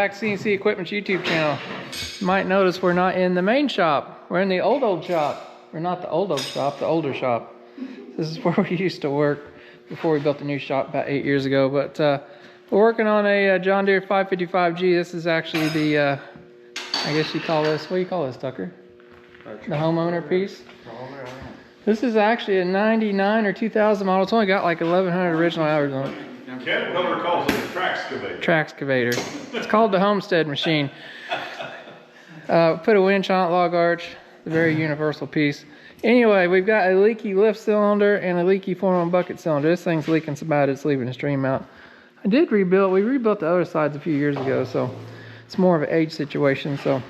back to CNC Equipment's YouTube channel. You might notice we're not in the main shop. We're in the old shop. We're not the old shop, the older shop. This is where we used to work before we built the new shop about 8 years ago. But we're working on a John Deere 555G. This is actually the, I guess you call this, what do you call this, Tucker? The homeowner piece. This is actually a 99 or 2000 model. It's only got like 1100 original hours on it. Caterpillar calls it a traxcavator. Traxcavator. It's called the Homestead machine. Put a winch on it, log arch, a very universal piece. Anyway, we've got a leaky lift cylinder and a leaky foreman bucket cylinder. This thing's leaking so bad it's leaving the stream out. We rebuilt the other sides a few years ago, so it's more of an age situation. So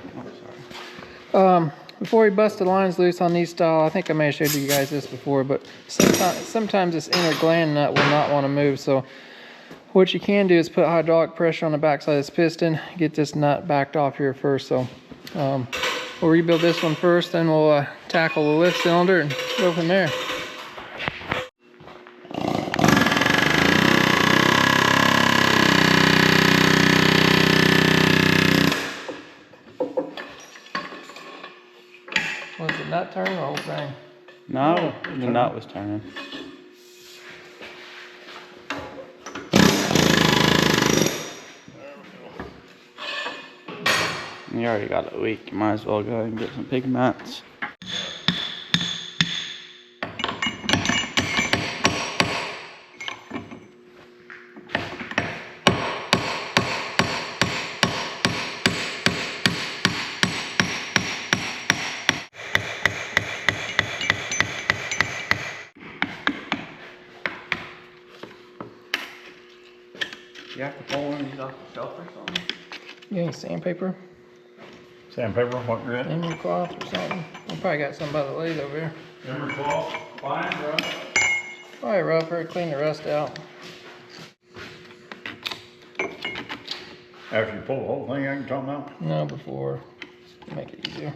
before we bust the lines loose on these style, I think I may have showed you guys this before, but sometimes this inner gland nut will not want to move. So what you can do is put hydraulic pressure on the backside of this piston, get this nut backed off here first. So we'll rebuild this one first, then we'll tackle the lift cylinder and go from there. Was the nut turning or the whole thing? No, the nut was turning. You already got a leak, you might as well go ahead and get some pigments. You have to pull one of these off the shelf or something? You need sandpaper? Sandpaper, what you're at? Emery cloth or something. I probably got some by the lathe over here. Emery cloth, fine, rough. Probably rougher, clean the rust out. After you pull the whole thing out, you talking about? No, before. Make it easier.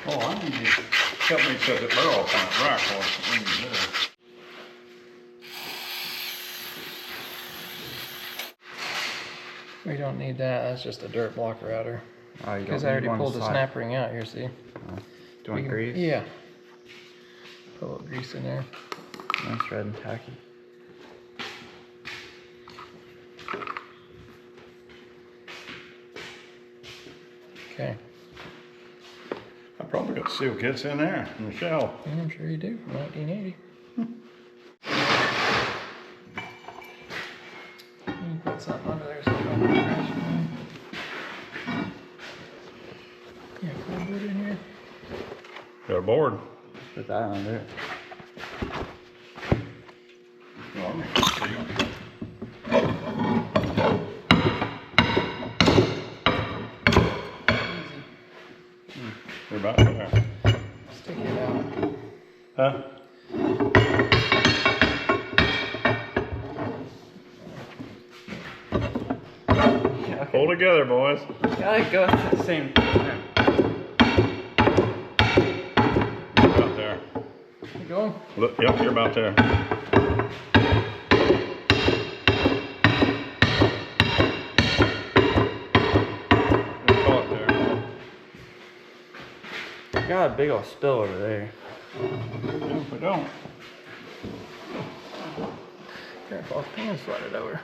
Oh, I need you to help me set the barrel off on the rack while it's in there. We don't need that, that's just a dirt blocker router. Oh, Because I already pulled the snap ring out here, see? Do you want grease? Yeah. Put a little grease in there. Nice red and tacky. Okay. I probably got seal kits in there, in the shelf. Yeah, I'm sure you do, from 1980. You can put something under there so you don't crash it. Yeah, cardboard in here. Got a board. Put that under it. Well, I need to seal. They're about there. Stick it out. Huh? Yeah, okay. Pull together, boys. Gotta go at the same time. You're about there. You going? Look, yep, you're about there. Just caught there. Got a big old spill over there. If we don't. Careful, if pans flooded over.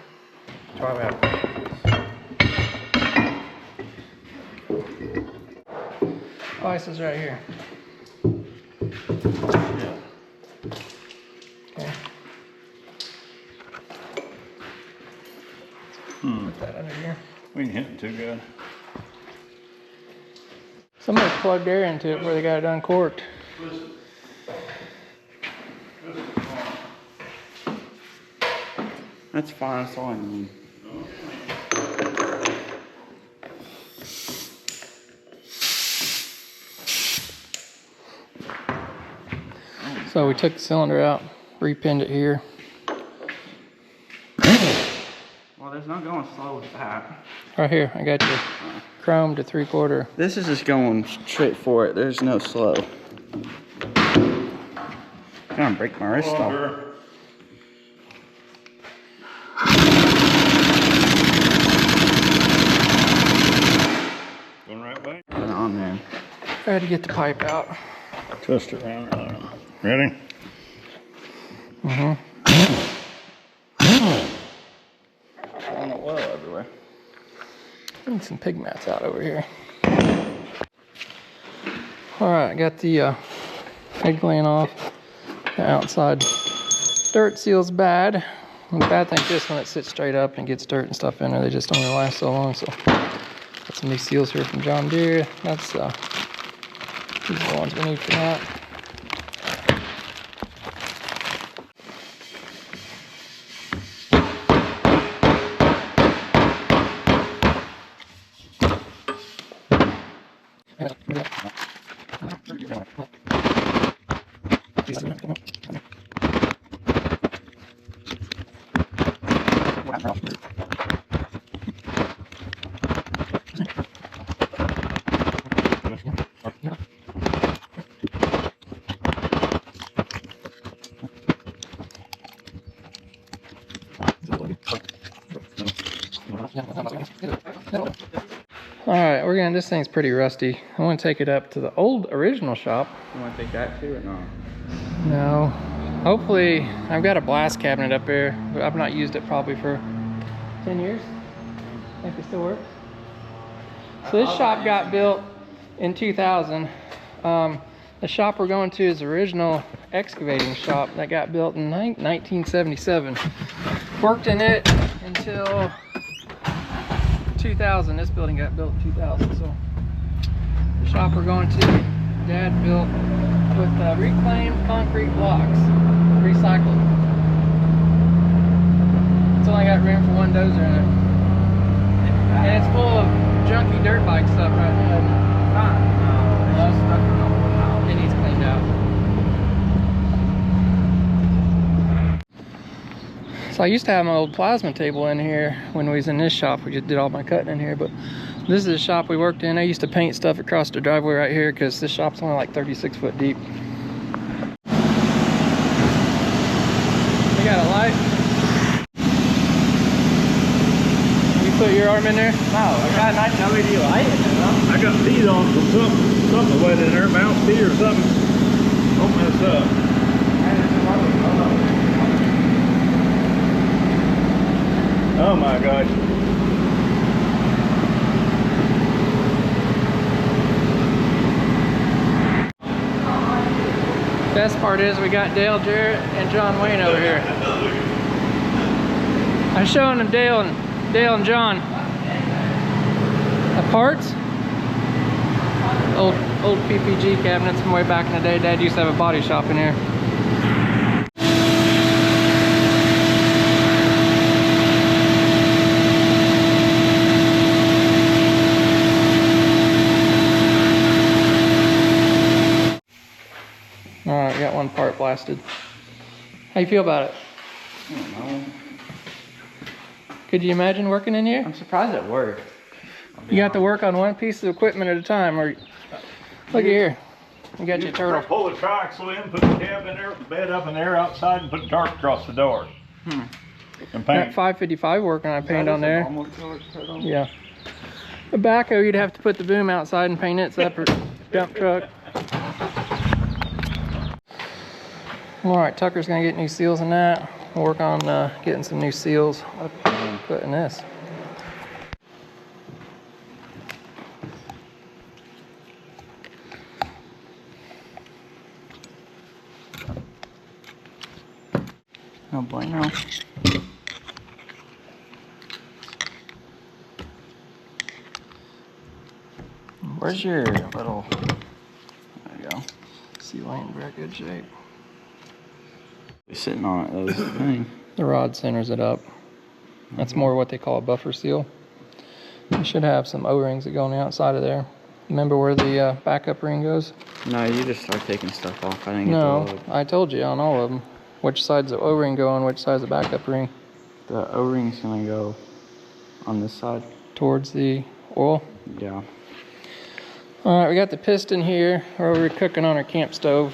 That's why we have Vice is right here. Yeah. Okay. Put that under here. We ain't hitting too good. Somebody plugged air into it where they got it uncorked. That's fine, that's all I need. So we took the cylinder out, repinned it here. Well, there's no going slow with that. Right here, I got you. Chrome to 3/4. This is just going straight for it. There's no slow. I'm gonna break my wrist off. right, buddy? Put it on there. I had to get the pipe out. Twist it around. Ready? On the oil everywhere. Need some pig mats out over here. Alright, got the head gland off. The outside dirt seal's bad. The bad thing is this, when it sits straight up and gets dirt and stuff in there, they just only last so long. So got some new seals here from John Deere. That's these are the ones we need for that. Alright, this thing's pretty rusty. I want to take it up to the old original shop. You want to take that too or not? No. Hopefully, I've got a blast cabinet up there, but I've not used it probably for 10 years. I think it still works. So this shop got built in 2000. The shop we're going to is the original excavating shop that got built in 1977. Worked in it until 2000. This building got built in 2000. So the shop we're going to, Dad built with reclaimed concrete blocks, recycled. It's only got room for one dozer in it, and it's full of junky dirt bike stuff right now. It needs cleaned out. So I used to have my old plasma table in here when we was in this shop. We just did all my cutting in here, but this is the shop we worked in. I used to paint stuff across the driveway right here because this shop's only like 36 foot deep. You got a light? You put your arm in there? No, I got a nice LED light in there, huh? I got feet on from something wet in there, mouse feet or something. Open this up. Oh my gosh. Best part is we got Dale, Jarrett, and John Wayne over here. I'm showing them Dale and John the parts. Old PPG cabinets from way back in the day. Dad used to have a body shop in here. Alright, got one part blasted. How you feel about it? I don't know. Could you imagine working in here? I'm surprised it worked. You got to work on one piece of equipment at a time, or look here. You got your turtle. Pull the triaxle in, put the cab in there, bed up in there outside, and put the tarp across the door. And That paint. 555 working, I paint on there. Yeah. A backhoe, you'd have to put the boom outside and paint it separate. Dump truck. Alright, Tucker's gonna get new seals in that. We'll work on getting some new seals. Put in this. No bueno. Where's your little, There you go. seal ain't in very good shape. You're sitting on it, that was the thing. The rod centers it up. That's more what they call a buffer seal. You should have some O-rings that go on the outside of there. Remember where the backup ring goes? No, you just start taking stuff off. I didn't get No, the load. I told you on all of them. Which side's the O-ring go on, which side's the backup ring? The O-ring's gonna go on this side. Towards the oil. Yeah. Alright, we got the piston here where we're cooking on our camp stove.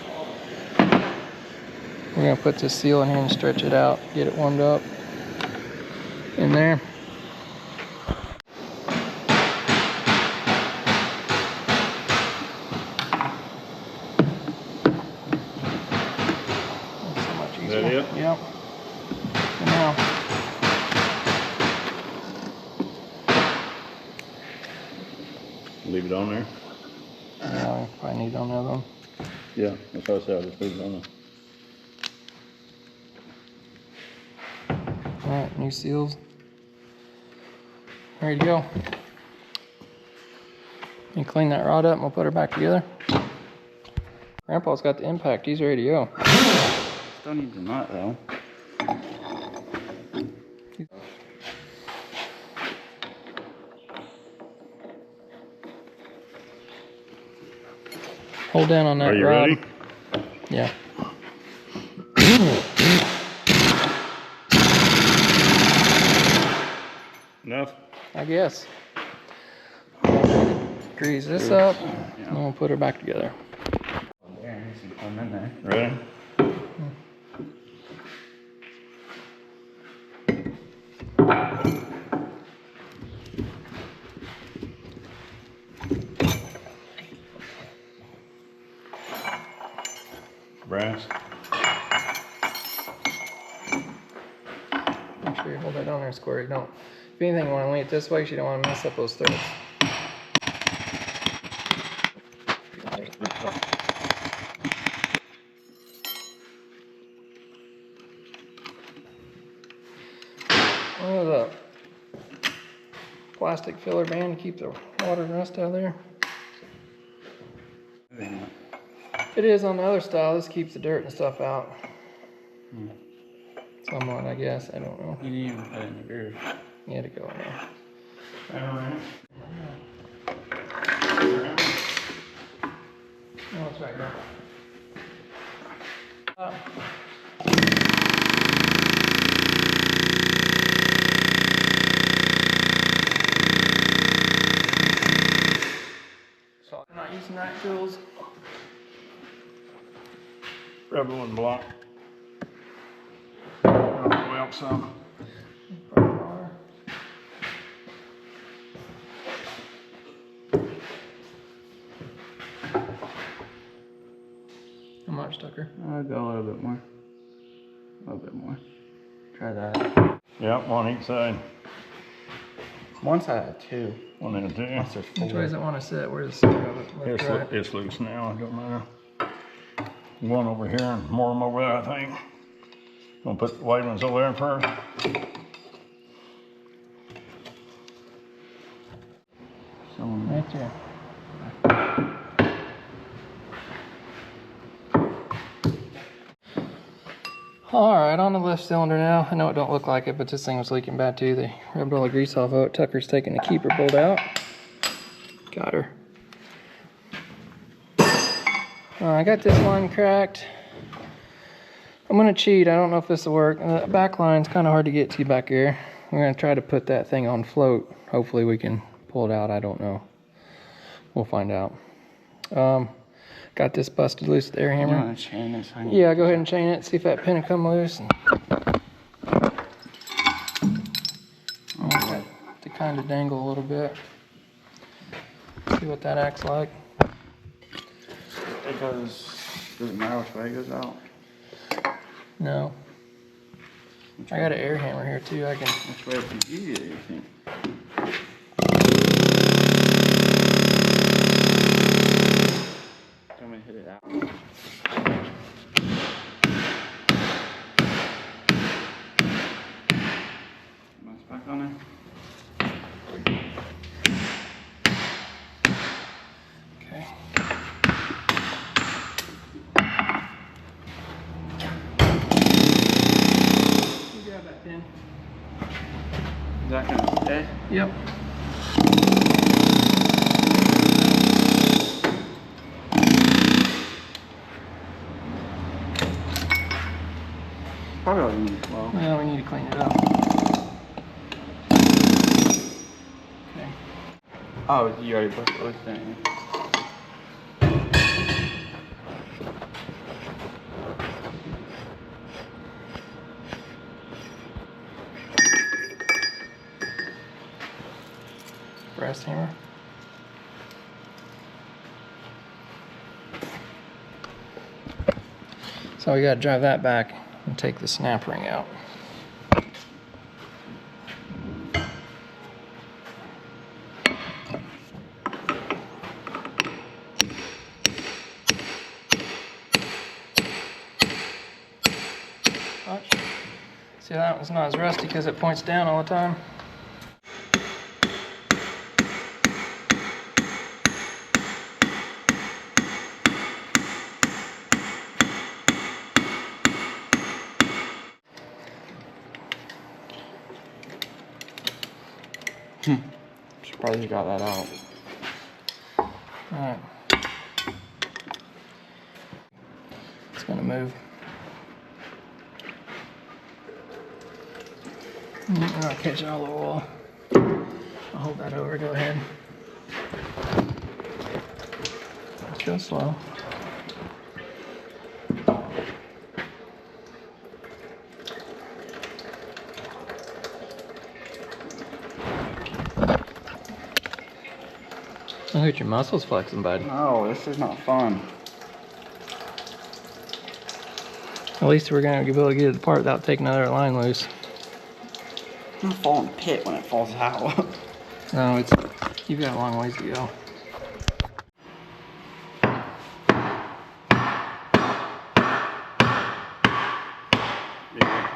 We're gonna put this seal in here and stretch it out, get it warmed up in there. it on there. Yeah, I probably need on another one. Yeah, that's what I said. I'll just leave it on there. Alright, new seals. Ready to go. You clean that rod up and we'll put her back together. Grandpa's got the impact, he's ready to go. Still need the nut though. Hold down on that rod. Are you ready? Yeah. Enough? I guess. Grease this up, and we'll put her back together. There, there's some fun in there. Ready? Brass. Make sure you hold that down there square. You don't. If anything, you want to lean it this way, so you don't want to mess up those threads. Oh, the plastic filler band to keep the water and rust out of there. It is on the other style. This keeps the dirt and stuff out. Somewhat, I guess. I don't know. You didn't even put it in the groove. You had to go in there. Alright. Oh, it's right there. So I'm not using rack tools. Grab one block. Well, some. How much, Tucker? I'll go a little bit more. A little bit more. Try that. Yep, one each side. One side of two. One and two. Unless there's Which way four. does it want to sit? Where's the center of it? Left, right? It's loose now, it don't matter. One over here and more of them over there, I think. Gonna put the white ones over there first. Someone Right there. Alright, on the left cylinder now. I know it don't look like it, but this thing was leaking bad too. They rubbed all the grease off of it. Tucker's taking the keeper bolt out. Got her. I got this line cracked. I'm gonna cheat. I don't know if this will work. The back line's kind of hard to get to back here. We're gonna try to put that thing on float. Hopefully we can pull it out. I don't know. We'll find out. Got this busted loose with the air You hammer. want to chain this? Yeah, go ahead and chain it. See if that pin will come loose. And to kind of dangle a little bit. See what that acts like. It goes. Doesn't matter which way it goes out. No. I got an air hammer here too. I can. Which way would you get it, you think? I'm gonna hit it out. Mouse back on there. Okay. You grab that pin. Is that gonna stay? Yep. Probably all you need. Well, Well, we need to clean it up. Okay. oh, you already put it with that. Brass hammer. So we gotta drive that back and take the snap ring out. See, that one's not as rusty because it points down all the time. Surprised you got that out. Alright. It's gonna move. I'm gonna catch all the oil. I'll hold that over, go ahead. Let's go slow. Look at your muscles flexing, bud. No, this is not fun. At least we're gonna be able to get it apart without taking another line loose. I'm gonna fall in the pit when it falls out. No, you've got a long ways to go. Yeah,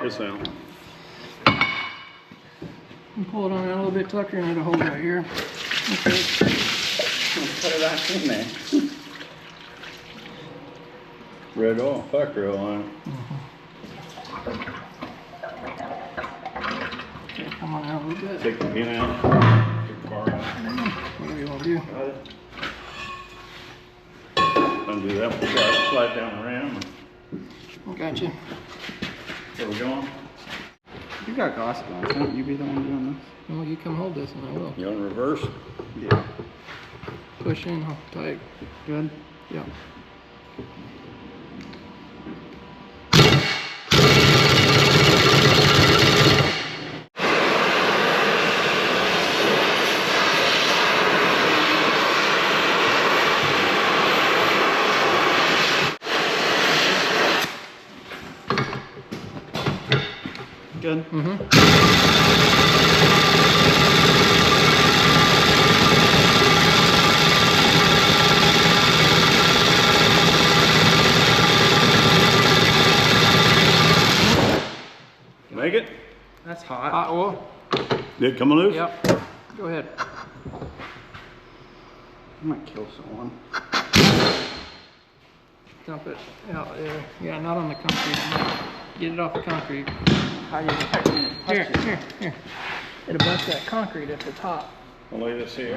this out. You pull it on out a little bit, Tucker, and it'll hold right here. Okay. Put it back in there. Red oil, factory oil on it. Okay, come on out a little bit. Take the pin out. Take the bar out. Whatever you want to do. Undo that one, slide down the rim. Gotcha. Where we going? You got glass on. Won't you be the one doing this? Well, you come hold this and I will. You on reverse? Yeah. Push in tight. Good. Yeah. Good. Mm-hmm. Make it? That's hot. Hot oil? Did it come loose? Yep. Go ahead. I might kill someone. Dump it out there. Yeah, not on the concrete. Get it off the concrete. How do you detect when it touches? Here. It'll bust that concrete if it's hot. I'll lay this here.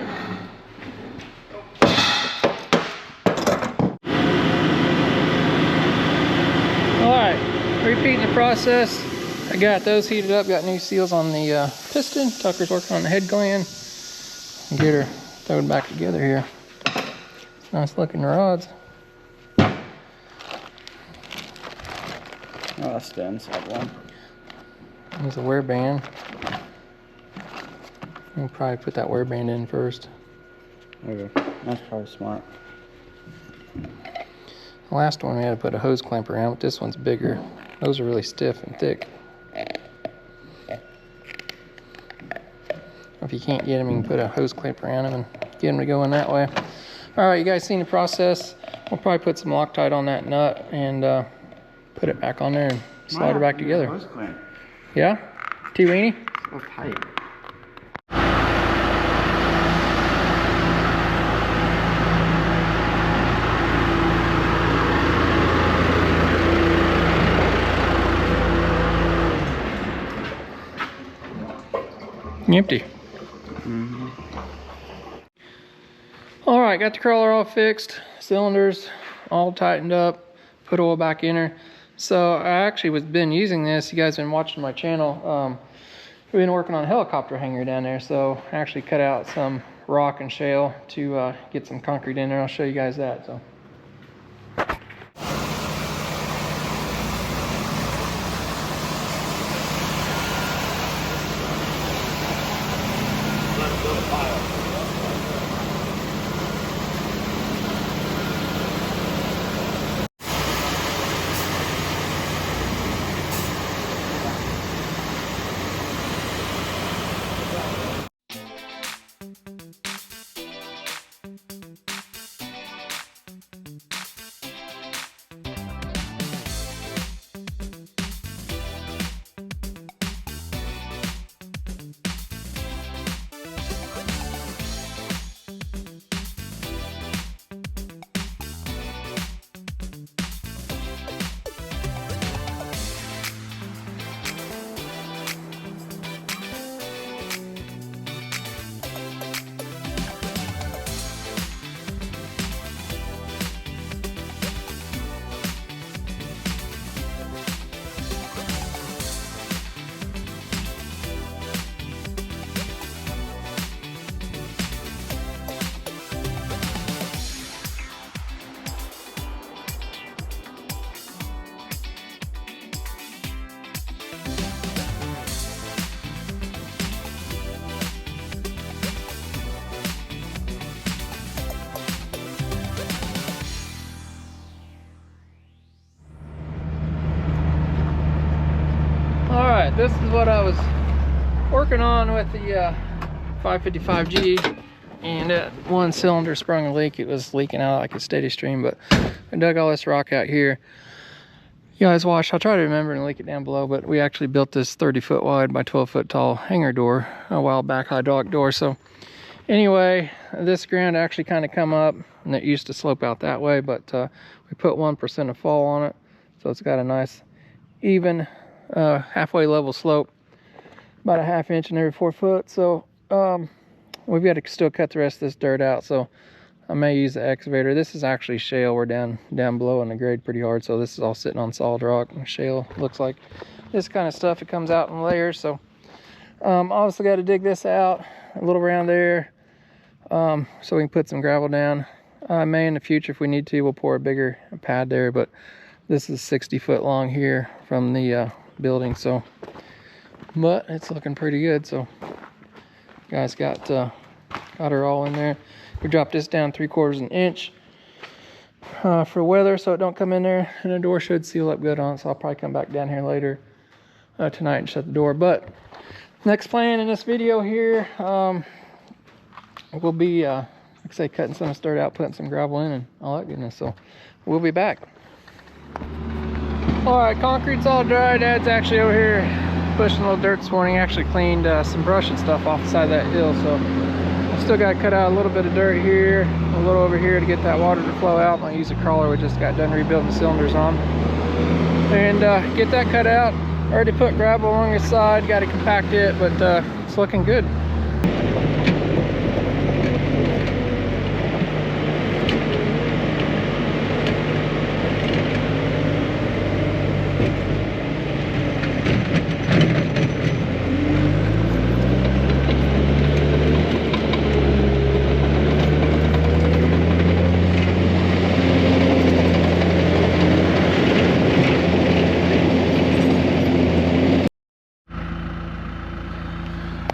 Alright, repeating the process. I got those heated up, got new seals on the piston. Tucker's working on the head gland. Get her thrown back together here. Nice looking rods. Oh, that's the inside one. There's a wear band. We'll probably put that wear band in first. Okay. That's probably smart. The last one we had to put a hose clamp around, but this one's bigger. Those are really stiff and thick. If you can't get them, you can put a hose clamp around them and get them to go in that way. Alright, you guys seen the process. We'll probably put some Loctite on that nut and put it back on there and slide it back together. Hose clamp. Yeah? Too weenie? So tight. Empty. Mm-hmm. All right, got the crawler all fixed, cylinders all tightened up, put oil back in her. So I actually been using this. You guys been watching my channel. We've been working on a helicopter hangar down there. So I actually cut out some rock and shale to get some concrete in there. I'll show you guys that. So. right, this is what I was working on with the 555G, and one cylinder sprung a leak. It was leaking out like a steady stream, but I dug all this rock out here. You guys watch, I'll try to remember and link it down below, but we actually built this 30-foot wide by 12-foot tall hangar door a while back, hydraulic door. So anyway, this ground actually kind of come up, and it used to slope out that way, but we put 1% of fall on it, so it's got a nice even halfway level slope, about a 1/2 inch in every 4 foot. So we've got to still cut the rest of this dirt out, so I may use the excavator. This is actually shale. We're down below in the grade pretty hard, so this is all sitting on solid rock. And shale looks like this kind of stuff. It comes out in layers, so obviously got to dig this out a little around there, so we can put some gravel down. May in the future, if we need to, we'll pour a bigger pad there, but this is 60 foot long here from the building, so but it's looking pretty good. So guys got her all in there. We dropped this down 3/4 inch for weather, so it don't come in there, and the door should seal up good on it. So I'll probably come back down here later tonight and shut the door. But next plan in this video here will be like I say, cutting some of this dirt out, putting some gravel in, and all that goodness. So we'll be back. All right, concrete's all dry. Dad's actually over here pushing a little dirt this morning. Actually cleaned some brush and stuff off the side of that hill, so I still got to cut out a little bit of dirt here, a little over here to get that water to flow out. I'll use a crawler we just got done rebuilding the cylinders on, and get that cut out. Already put gravel along the side, got to compact it, but it's looking good.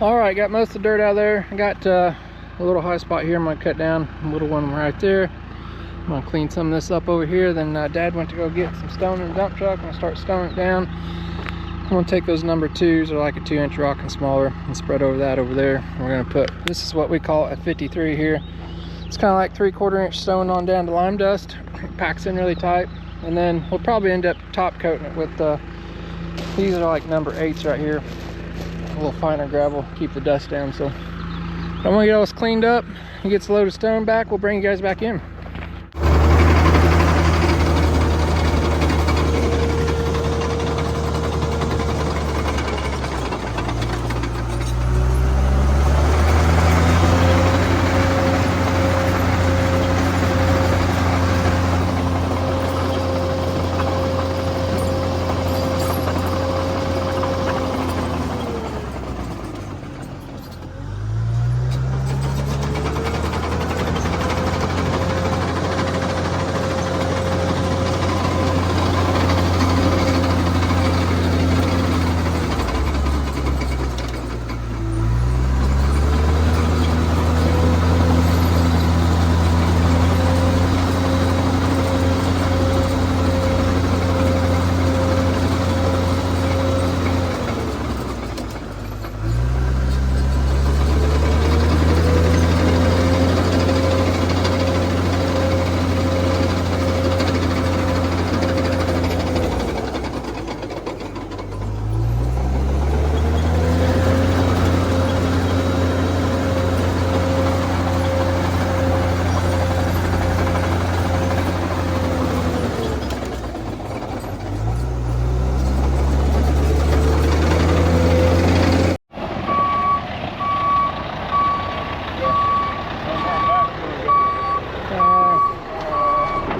All right, got most of the dirt out of there. I got a little high spot here I'm gonna cut down, a little one right there. I'm gonna clean some of this up over here. Then Dad went to go get some stone in the dump truck. I'm gonna start stoning it down. I'm gonna take those number 2s, or like a 2-inch rock and smaller, and spread over that over there. We're gonna put, this is what we call a 53 here. It's kind of like 3/4 inch stone on down to lime dust. It packs in really tight, and then we'll probably end up top coating it with these are like number 8s right here. A little finer gravel, keep the dust down. So I'm gonna get all this cleaned up and get a load of stone back. We'll bring you guys back in.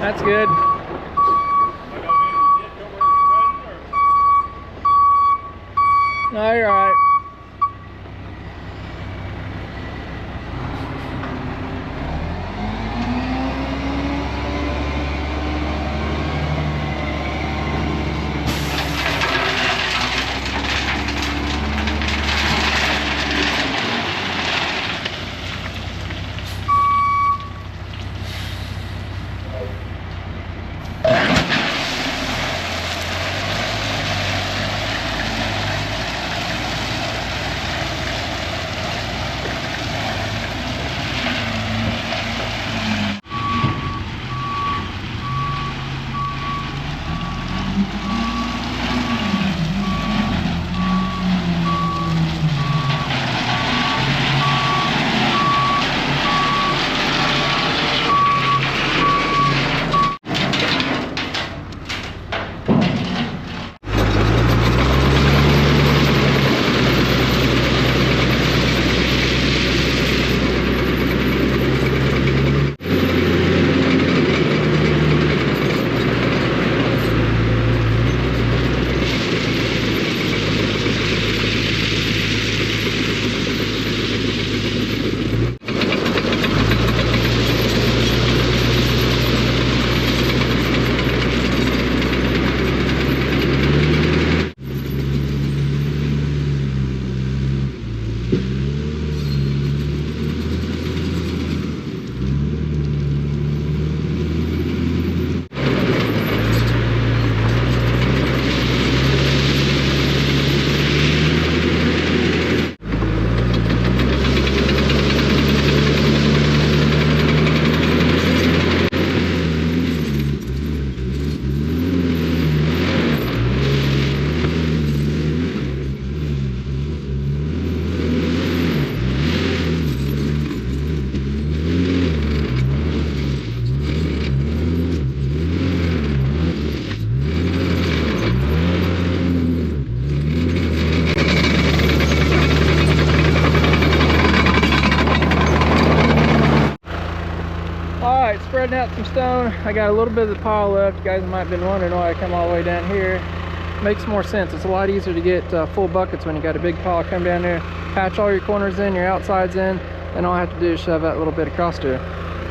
That's good. No, you're all right. All right, spreading out some stone. I got a little bit of the pile left. You guys might have been wondering why I come all the way down here. Makes more sense. It's a lot easier to get full buckets when you got a big pile. Come down there, patch all your corners in, your outsides in, and all I have to do is shove that little bit across there.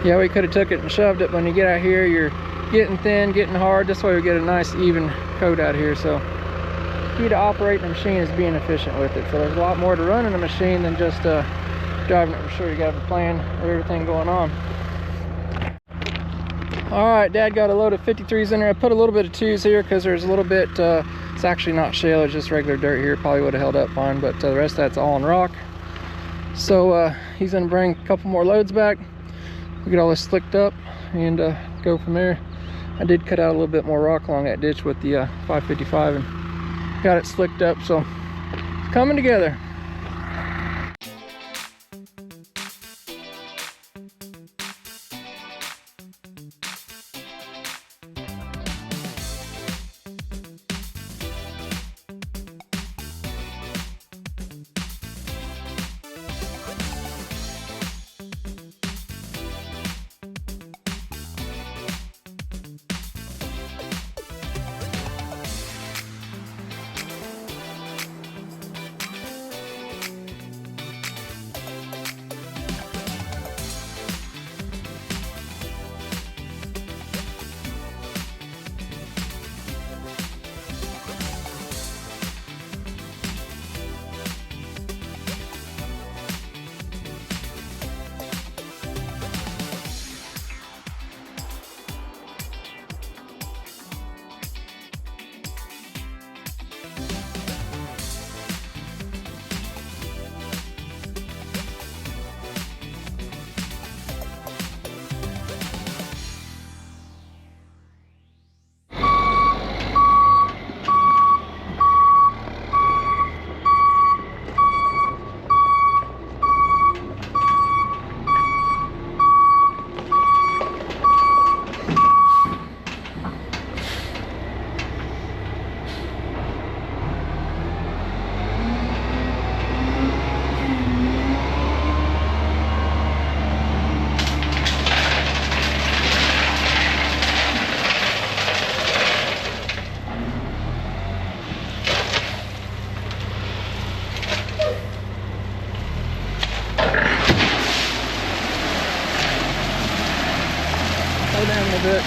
Yeah, we could have took it and shoved it. When you get out here, you're getting thin, getting hard. This way we get a nice even coat out here. So key to operating the machine is being efficient with it. So there's a lot more to running a machine than just driving it for sure. You got to have a plan of everything going on. All right, Dad got a load of 53s in there. I put a little bit of 2s here because there's a little bit, it's actually not shale, it's just regular dirt here. Probably would have held up fine, but the rest of that's all in rock. So he's gonna bring a couple more loads back. We'll get all this slicked up and go from there. I did cut out a little bit more rock along that ditch with the 555 and got it slicked up, so it's coming together. Down a little bit.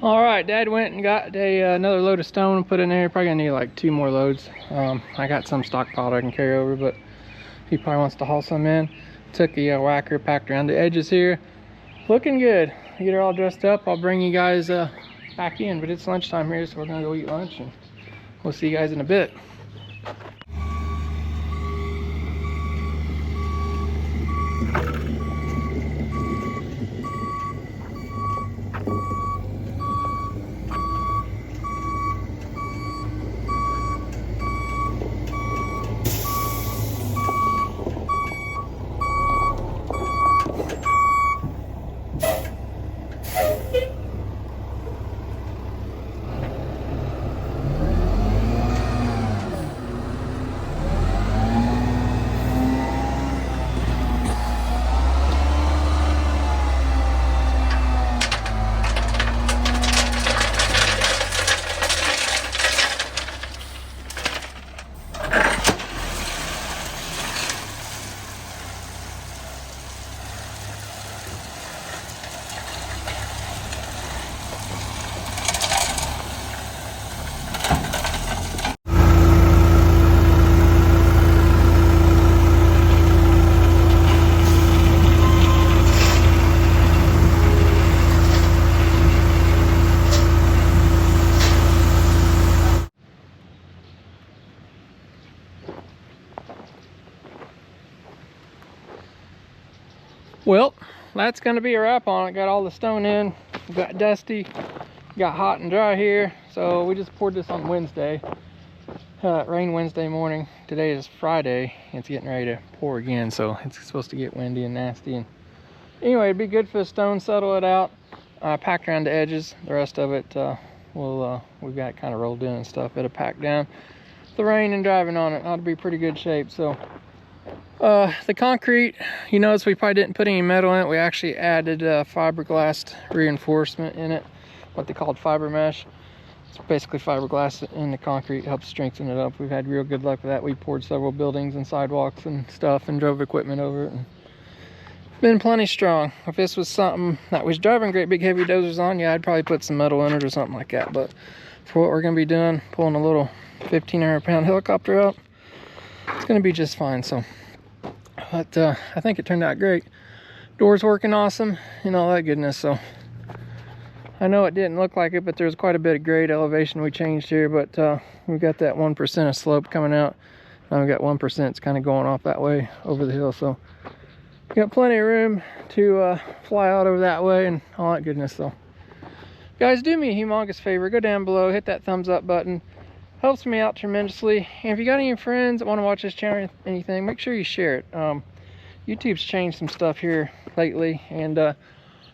All right, Dad went and got another load of stone and put in there. Probably gonna need like 2 more loads. I got some stockpiled I can carry over, but he probably wants to haul some in. Took a whacker, packed around the edges here. Looking good. Get her all dressed up. I'll bring you guys back in, but it's lunchtime here, so we're gonna go eat lunch and we'll see you guys in a bit. Well, that's going to be a wrap on it. Got all the stone in, got dusty, got hot and dry here. So we just poured this on Wednesday. It rained Wednesday morning. Today is Friday. It's getting ready to pour again, so it's supposed to get windy and nasty. And Anyway, it'd be good for the stone, settle it out. Packed around the edges. The rest of it, we've got it kind of rolled in and stuff. It'll pack down. The rain and driving on it ought to be pretty good shape. So the concrete, you notice we probably didn't put any metal in it. We actually added fiberglass reinforcement in it, what they called fiber mesh. It's basically fiberglass in the concrete, helps strengthen it up. We've had real good luck with that. We poured several buildings and sidewalks and stuff and drove equipment over it. And been plenty strong. If this was something that was driving great big heavy dozers on, yeah, I'd probably put some metal in it or something like that. But for what we're going to be doing, pulling a little 1,500-pound helicopter out, it's going to be just fine. So, but I think it turned out great. Doors working awesome and all that goodness. So I know it didn't look like it, but there's quite a bit of grade elevation we changed here. But we got that 1% of slope coming out. Now we got 1%. It's kind of going off that way over the hill. So got plenty of room to fly out over that way and all that goodness. So guys, do me a humongous favor, go down below, hit that thumbs up button, helps me out tremendously. And if you got any friends that want to watch this channel or anything, make sure you share it. YouTube's changed some stuff here lately, and our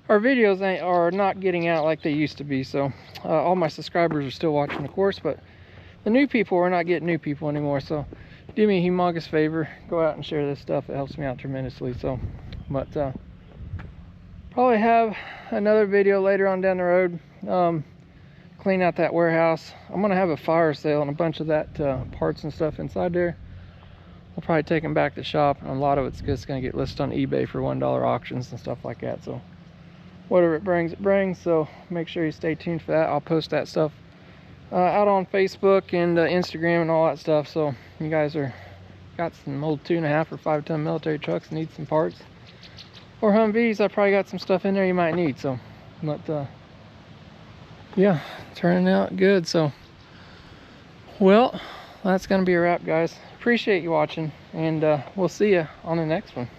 videos are not getting out like they used to be. So all my subscribers are still watching, of course, but the new people are not getting new people anymore. So do me a humongous favor, go out and share this stuff. It helps me out tremendously. So, but probably have another video later on down the road. Clean out that warehouse. I'm gonna have a fire sale and a bunch of that parts and stuff inside there. We'll probably take them back to the shop, and a lot of it's just gonna get listed on eBay for $1 auctions and stuff like that. So whatever it brings, it brings. So make sure you stay tuned for that. I'll post that stuff out on Facebook and Instagram and all that stuff. So you guys got some old 2.5 or 5-ton military trucks, need some parts, or Humvees, I probably got some stuff in there you might need. So, but yeah, turning out good. So, well, that's gonna be a wrap, guys. Appreciate you watching, and we'll see you on the next one.